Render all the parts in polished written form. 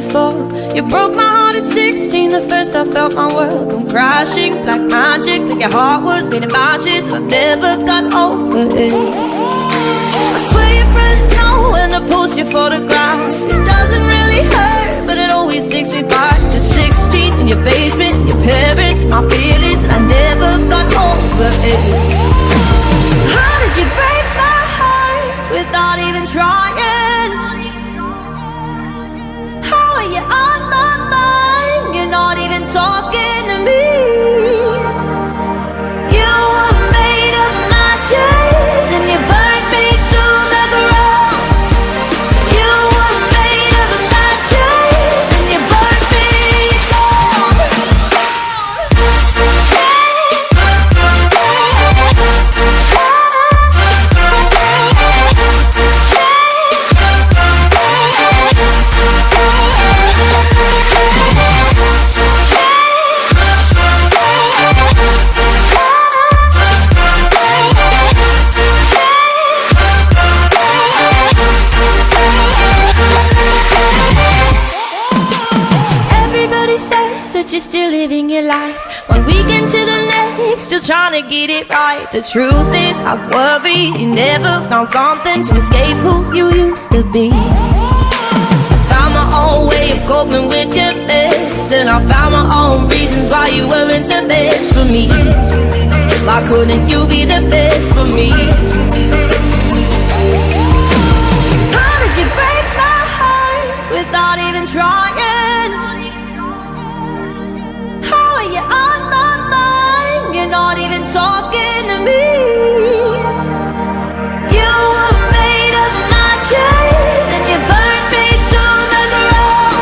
before. You broke my heart at 16, the first I felt my world come crashing like magic. Like your heart was made of matches, and I never got over it. I swear your friends know when I post your photograph. It doesn't really hurt, but it always takes me back to 16 in your basement, your parents, my feelings, and I never got over it. How did you break my heart without even trying? How are you on my mind? You're not even talking to me. You were made of matches and you burned me to the ground. You were made of matches and you burned me down. Everybody says that you're still living your life, one weekend to the next, still trying to get it right. The truth is, I worry you never found something to escape who you used to be. I found my own way of coping with your mess, and I found my own reasons why you weren't the best for me. Why couldn't you be the best for me? How did you break my heart without even trying? How are you on my mind? You're not even talking to me. You were made of matches and you burned me to the ground.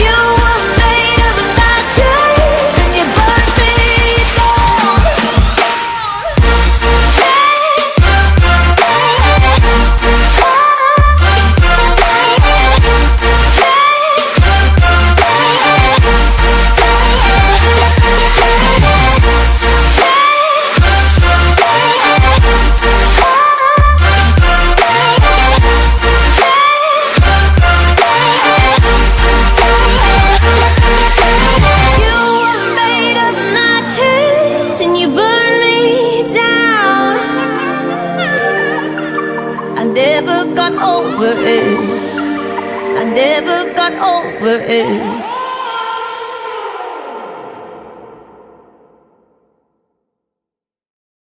You were made of matches and you burned me down. You were made of matches and you burned me down. I never got over it. I never got over it.